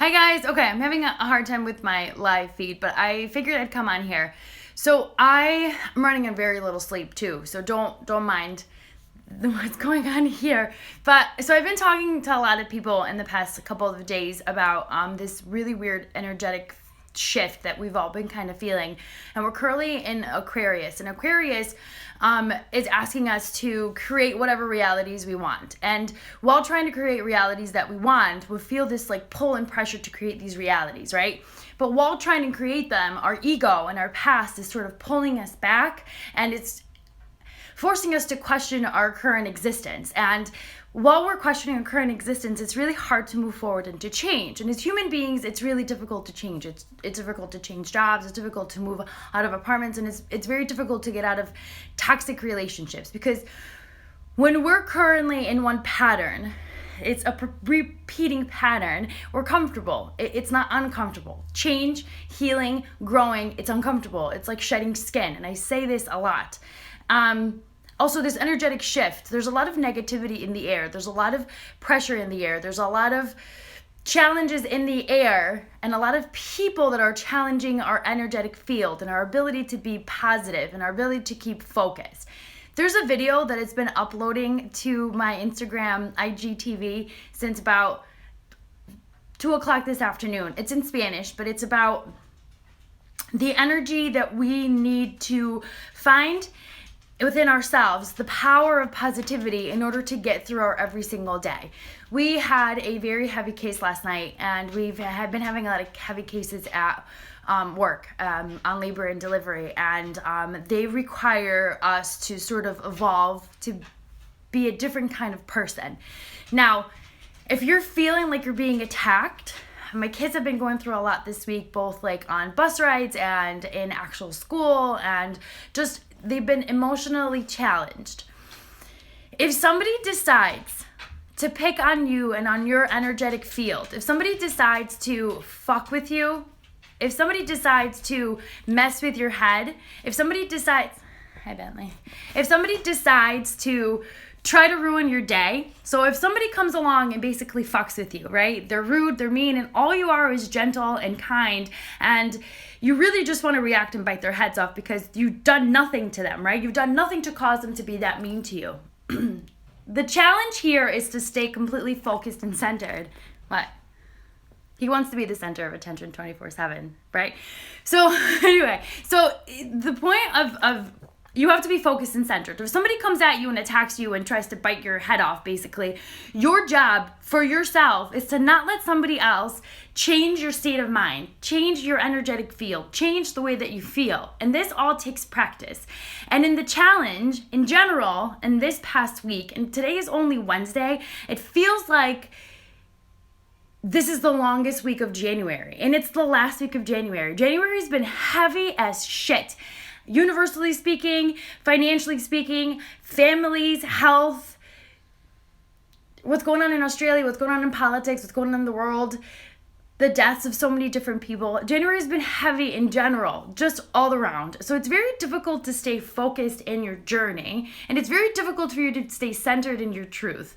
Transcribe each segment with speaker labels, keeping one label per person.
Speaker 1: Hi guys. Okay, I'm having a hard time with my live feed, but I figured I'd come on here. So I'm running on very little sleep too, so don't mind what's going on here. But so I've been talking to a lot of people in the past couple of days about this really weird energetic shift that we've all been kind of feeling, and we're currently in Aquarius, and Aquarius is asking us to create whatever realities we want. And while trying to create realities that we want, we feel this like pull and pressure to create these realities, right? But while trying to create them, our ego and our past is sort of pulling us back, and it's forcing us to question our current existence. And while we're questioning our current existence, it's really hard to move forward and to change. And as human beings, it's really difficult to change. It's difficult to change jobs. It's difficult to move out of apartments. And it's very difficult to get out of toxic relationships, because when we're currently in one pattern, it's a repeating pattern, we're comfortable. It's not uncomfortable. Change, healing, growing, it's uncomfortable. It's like shedding skin. And I say this a lot. Also, this energetic shift, there's a lot of negativity in the air. There's a lot of pressure in the air. There's a lot of challenges in the air, and a lot of people that are challenging our energetic field and our ability to be positive and our ability to keep focused. There's a video that has been uploading to my Instagram IGTV since about 2 o'clock this afternoon. It's in Spanish, but it's about the energy that we need to find within ourselves, the power of positivity in order to get through our every single day. We had a very heavy case last night, and we've been having a lot of heavy cases at work on labor and delivery, and they require us to sort of evolve to be a different kind of person. Now, if you're feeling like you're being attacked, my kids have been going through a lot this week, both like on bus rides and in actual school, and just they've been emotionally challenged. If somebody decides to pick on you and on your energetic field, if somebody decides to fuck with you, if somebody decides to mess with your head, if somebody decides, hi Bentley, if somebody decides to try to ruin your day, so if somebody comes along and basically fucks with you, right? They're rude, they're mean, and all you are is gentle and kind, and you really just want to react and bite their heads off because you've done nothing to them, right? You've done nothing to cause them to be that mean to you. The challenge here is to stay completely focused and centered. What? He wants to be the center of attention 24/7, right? So anyway, so the point of you have to be focused and centered. If somebody comes at you and attacks you and tries to bite your head off, basically, your job for yourself is to not let somebody else change your state of mind, change your energetic field, change the way that you feel. And this all takes practice. And in the challenge, in general, in this past week, and today is only Wednesday, it feels like this is the longest week of January. And it's the last week of January. January's been heavy as shit. Universally speaking, financially speaking, families, health, what's going on in Australia, what's going on in politics, what's going on in the world, the deaths of so many different people. January has been heavy in general, just all around. So it's very difficult to stay focused in your journey, and it's very difficult for you to stay centered in your truth.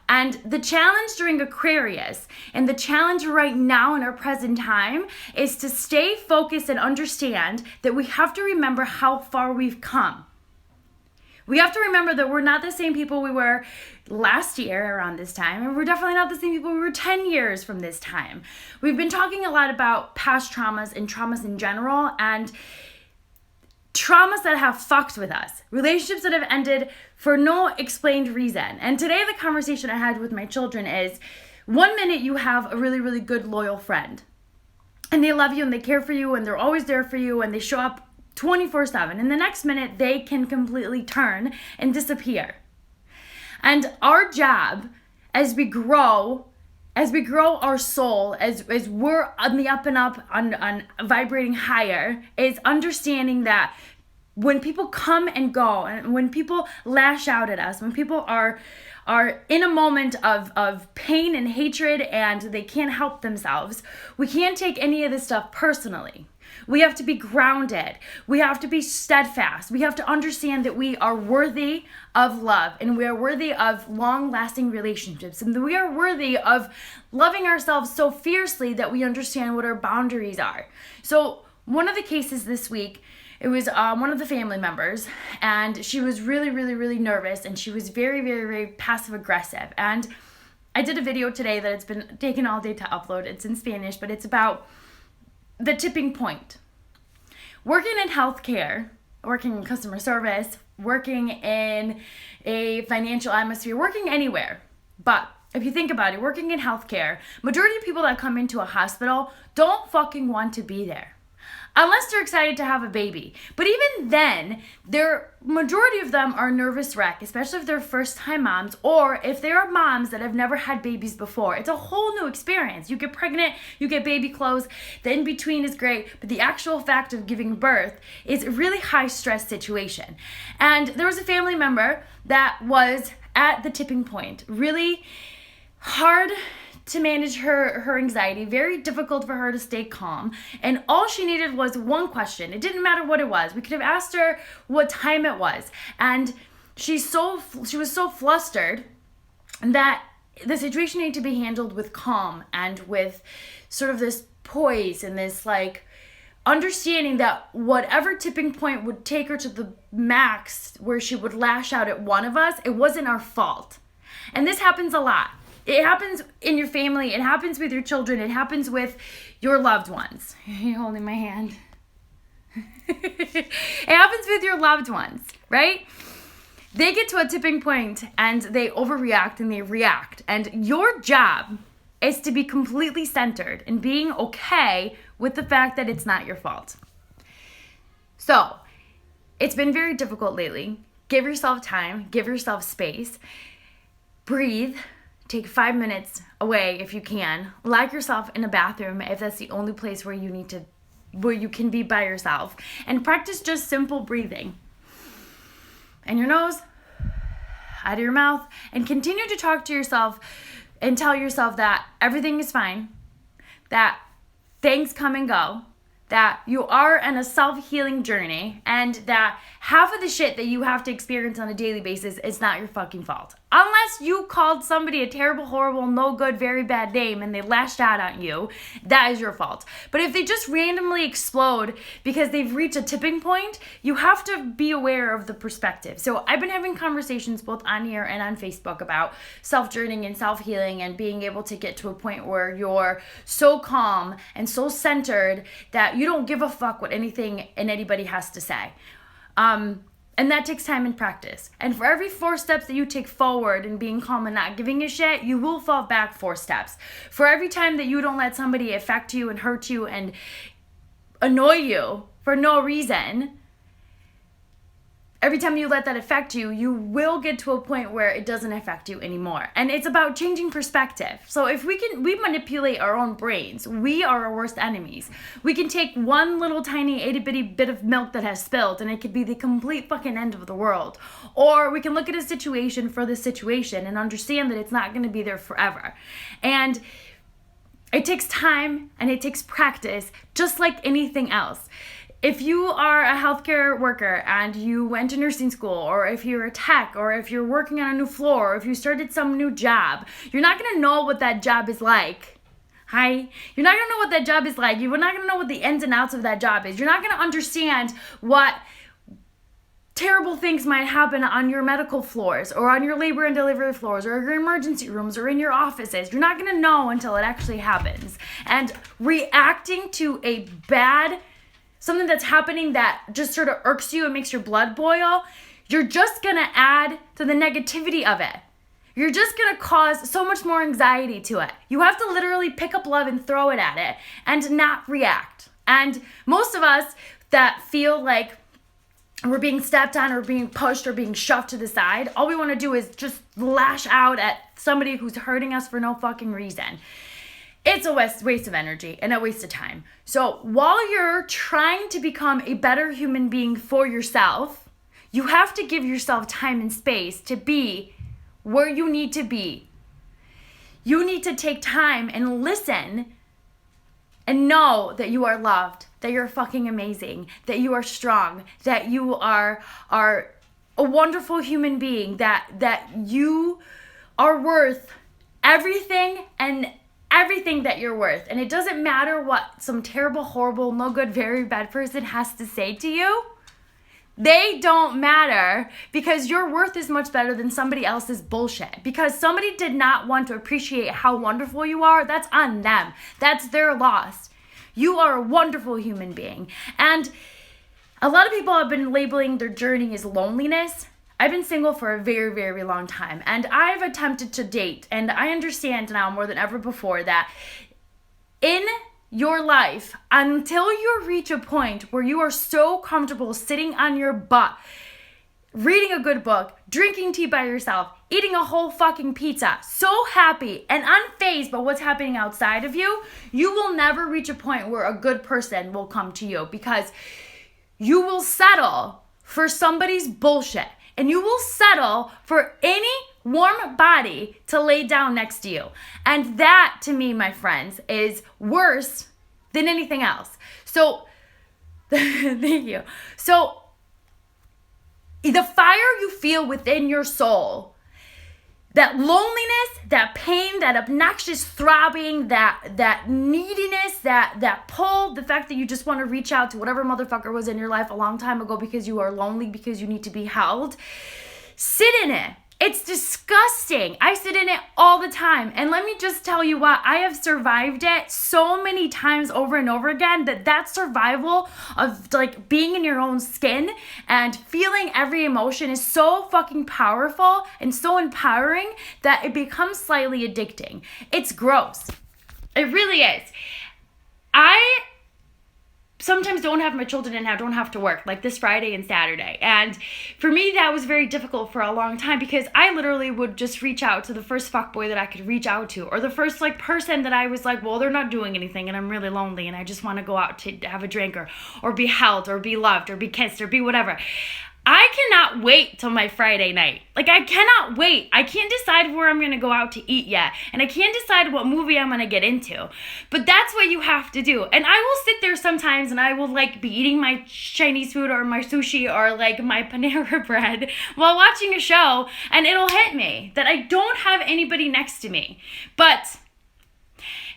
Speaker 1: And the challenge during Aquarius, and the challenge right now in our present time, is to stay focused and understand that we have to remember how far we've come. We have to remember that we're not the same people we were last year around this time, and we're definitely not the same people we were 10 years from this time. We've been talking a lot about past traumas and traumas in general, and traumas that have fucked with us, relationships that have ended for no explained reason. And today the conversation I had with my children is, one minute you have a really, really good, loyal friend, and they love you and they care for you and they're always there for you and they show up 24/7. And the next minute they can completely turn and disappear. And our job as we grow our soul, as we're on the up and up, on vibrating higher, is understanding that when people come and go, and when people lash out at us, when people are in a moment of pain and hatred and they can't help themselves, we can't take any of this stuff personally. We have to be grounded. We have to be steadfast. We have to understand that we are worthy of love and we are worthy of long-lasting relationships and that we are worthy of loving ourselves so fiercely that we understand what our boundaries are. So one of the cases this week, it was one of the family members, and she was really, really, really nervous, and she was very, very, very passive-aggressive. And I did a video today that it's been taken all day to upload. It's in Spanish, but it's about the tipping point. Working in healthcare, working in customer service, working in a financial atmosphere, working anywhere. But if you think about it, working in healthcare, majority of people that come into a hospital don't fucking want to be there. Unless they're excited to have a baby. But even then, majority of them are nervous wreck, especially if they're first-time moms or if they are moms that have never had babies before. It's a whole new experience. You get pregnant, you get baby clothes, the in-between is great, but the actual fact of giving birth is a really high-stress situation. And there was a family member that was at the tipping point, really hard to manage her anxiety, very difficult for her to stay calm. And all she needed was one question. It didn't matter what it was. We could have asked her what time it was. And she was so flustered that the situation needed to be handled with calm and with sort of this poise and this like understanding that whatever tipping point would take her to the max where she would lash out at one of us, it wasn't our fault. And this happens a lot. It happens in your family. It happens with your children. It happens with your loved ones. You're holding my hand. It happens with your loved ones, right? They get to a tipping point and they overreact and they react. And your job is to be completely centered and being okay with the fact that it's not your fault. So, it's been very difficult lately. Give yourself time. Give yourself space. Breathe. Take 5 minutes away if you can. Lock yourself in a bathroom if that's the only place where you can be by yourself. And practice just simple breathing. In your nose, out of your mouth, and continue to talk to yourself and tell yourself that everything is fine, that things come and go, that you are in a self-healing journey, and that half of the shit that you have to experience on a daily basis is not your fucking fault. Unless you called somebody a terrible, horrible, no good, very bad name and they lashed out at you, that is your fault. But if they just randomly explode because they've reached a tipping point, you have to be aware of the perspective. So I've been having conversations both on here and on Facebook about self-journaling and self-healing and being able to get to a point where you're so calm and so centered that you don't give a fuck what anything and anybody has to say. And that takes time and practice. And for every 4 steps that you take forward in being calm and not giving a shit, you will fall back 4 steps. For every time that you don't let somebody affect you and hurt you and annoy you for no reason, every time you let that affect you, you will get to a point where it doesn't affect you anymore. And it's about changing perspective. So if we manipulate our own brains, we are our worst enemies. We can take one little tiny itty bitty bit of milk that has spilled and it could be the complete fucking end of the world. Or we can look at a situation for the situation and understand that it's not going to be there forever. And it takes time and it takes practice, just like anything else. If you are a healthcare worker and you went to nursing school, or if you're a tech, or if you're working on a new floor, or if you started some new job, you're not going to know what that job is like. Hi? You're not going to know what that job is like. You're not going to know what the ins and outs of that job is. You're not going to understand what terrible things might happen on your medical floors, or on your labor and delivery floors, or your emergency rooms, or in your offices. You're not going to know until it actually happens. And reacting to something that's happening that just sort of irks you and makes your blood boil, you're just going to add to the negativity of it. You're just going to cause so much more anxiety to it. You have to literally pick up love and throw it at it and not react. And most of us that feel like we're being stepped on or being pushed or being shoved to the side, all we want to do is just lash out at somebody who's hurting us for no fucking reason. It's a waste of energy and a waste of time. So while you're trying to become a better human being for yourself, you have to give yourself time and space to be where you need to be. You need to take time and listen and know that you are loved, that you're fucking amazing, that you are strong, that you are a wonderful human being, that you are worth everything and everything that you're worth. And it doesn't matter what some terrible, horrible, no good, very bad person has to say to you. They don't matter, because your worth is much better than somebody else's bullshit. Because somebody did not want to appreciate how wonderful you are, that's on them. That's their loss. You are a wonderful human being. And a lot of people have been labeling their journey as loneliness. I've been single for a very, very long time, and I've attempted to date, and I understand now more than ever before that in your life, until you reach a point where you are so comfortable sitting on your butt, reading a good book, drinking tea by yourself, eating a whole fucking pizza, so happy and unfazed by what's happening outside of you, you will never reach a point where a good person will come to you, because you will settle for somebody's bullshit, and you will settle for any warm body to lay down next to you. And that, to me, my friends, is worse than anything else. So, thank you. So, the fire you feel within your soul, that loneliness, that pain, that obnoxious throbbing, that neediness, that pull, the fact that you just want to reach out to whatever motherfucker was in your life a long time ago because you are lonely, because you need to be held, sit in it. It's disgusting. I sit in it all the time. And let me just tell you what, I have survived it so many times over and over again, that survival of like being in your own skin and feeling every emotion is so fucking powerful and so empowering that it becomes slightly addicting. It's gross. It really is. I sometimes don't have my children and I don't have to work, like this Friday and Saturday. And for me, that was very difficult for a long time, because I literally would just reach out to the first fuckboy that I could reach out to, or the first like person that I was like, well, they're not doing anything and I'm really lonely and I just want to go out to have a drink, or be held, or be loved, or be kissed, or be whatever. I cannot wait till my Friday night. Like, I cannot wait. I can't decide where I'm going to go out to eat yet. And I can't decide what movie I'm going to get into. But that's what you have to do. And I will sit there sometimes and I will, like, be eating my Chinese food or my sushi or, like, my Panera bread while watching a show. And it'll hit me that I don't have anybody next to me. But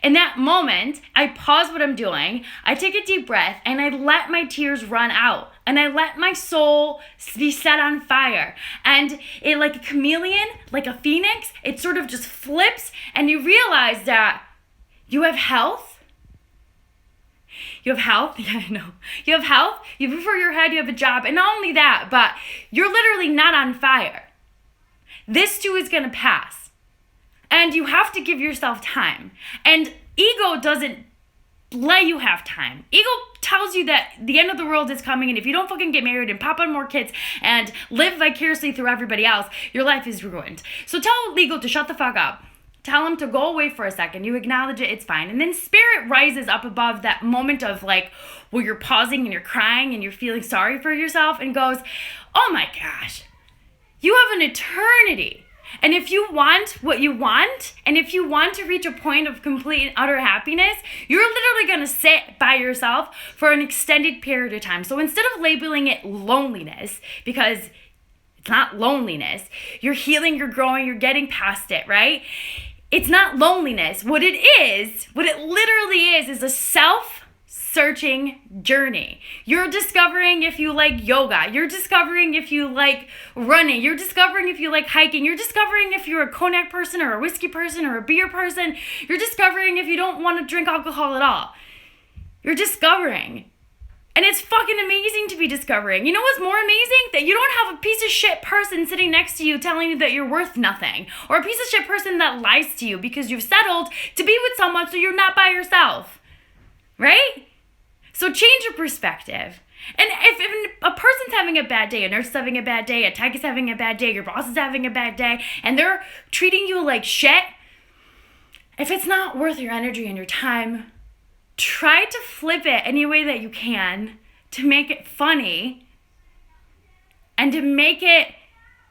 Speaker 1: in that moment, I pause what I'm doing, I take a deep breath, and I let my tears run out. And I let my soul be set on fire. And it, like a chameleon, like a phoenix, it sort of just flips, and you realize that you have health. You have health? Yeah, I know. You have health, you have over your head, you have a job, and not only that, but you're literally not on fire. This too is going to pass. And you have to give yourself time. And ego doesn't let you have time. Ego tells you that the end of the world is coming, and if you don't fucking get married and pop on more kids and live vicariously through everybody else, your life is ruined. So tell ego to shut the fuck up. Tell him to go away for a second. You acknowledge it, it's fine. And then spirit rises up above that moment of like, where you're pausing and you're crying and you're feeling sorry for yourself, and goes, oh my gosh, you have an eternity. And if you want what you want, and if you want to reach a point of complete and utter happiness, you're literally going to sit by yourself for an extended period of time. So instead of labeling it loneliness, because it's not loneliness, you're healing, you're growing, you're getting past it, right? It's not loneliness. What it literally is a self-searching journey. You're discovering if you like yoga. You're discovering if you like running. You're discovering if you like hiking. You're discovering if you're a cognac person or a whiskey person or a beer person. You're discovering if you don't want to drink alcohol at all. You're discovering. And it's fucking amazing to be discovering. You know what's more amazing? That you don't have a piece of shit person sitting next to you telling you that you're worth nothing. Or a piece of shit person that lies to you because you've settled to be with someone so you're not by yourself. Right? So change your perspective. And if a person's having a bad day, a nurse is having a bad day, a tech is having a bad day, your boss is having a bad day, and they're treating you like shit, if it's not worth your energy and your time, try to flip it any way that you can to make it funny and to make it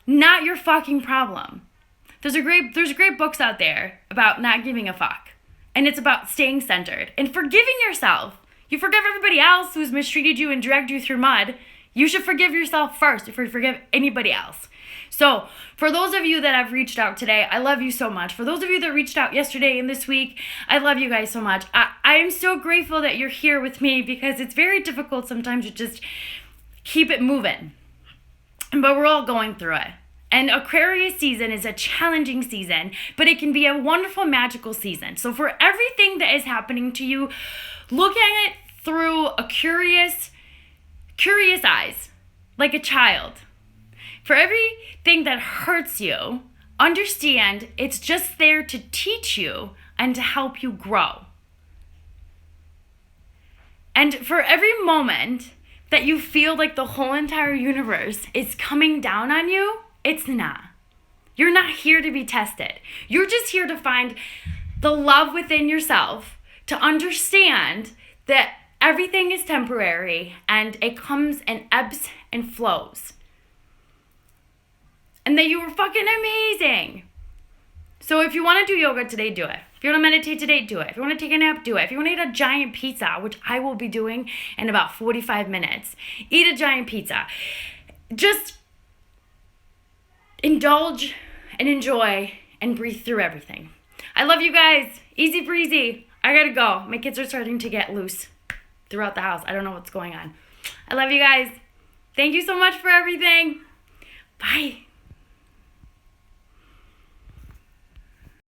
Speaker 1: not your fucking problem. There's great books out there about not giving a fuck. And it's about staying centered and forgiving yourself. You forgive everybody else who's mistreated you and dragged you through mud. You should forgive yourself first before you forgive anybody else. So for those of you that have reached out today, I love you so much. For those of you that reached out yesterday and this week, I love you guys so much. I am so grateful that you're here with me, because it's very difficult sometimes to just keep it moving. But we're all going through it. And Aquarius season is a challenging season, but it can be a wonderful, magical season. So for everything that is happening to you, look at it through a curious eyes, like a child. For everything that hurts you, understand it's just there to teach you and to help you grow. And for every moment that you feel like the whole entire universe is coming down on you, it's not. You're not here to be tested. You're just here to find the love within yourself, to understand that everything is temporary and it comes and ebbs and flows. And that you were fucking amazing. So if you want to do yoga today, do it. If you want to meditate today, do it. If you want to take a nap, do it. If you want to eat a giant pizza, which I will be doing in about 45 minutes, eat a giant pizza. Just indulge and enjoy and breathe through everything. I love you guys. Easy breezy. I gotta go. My kids are starting to get loose throughout the house. I don't know what's going on. I love you guys. Thank you so much for everything. Bye.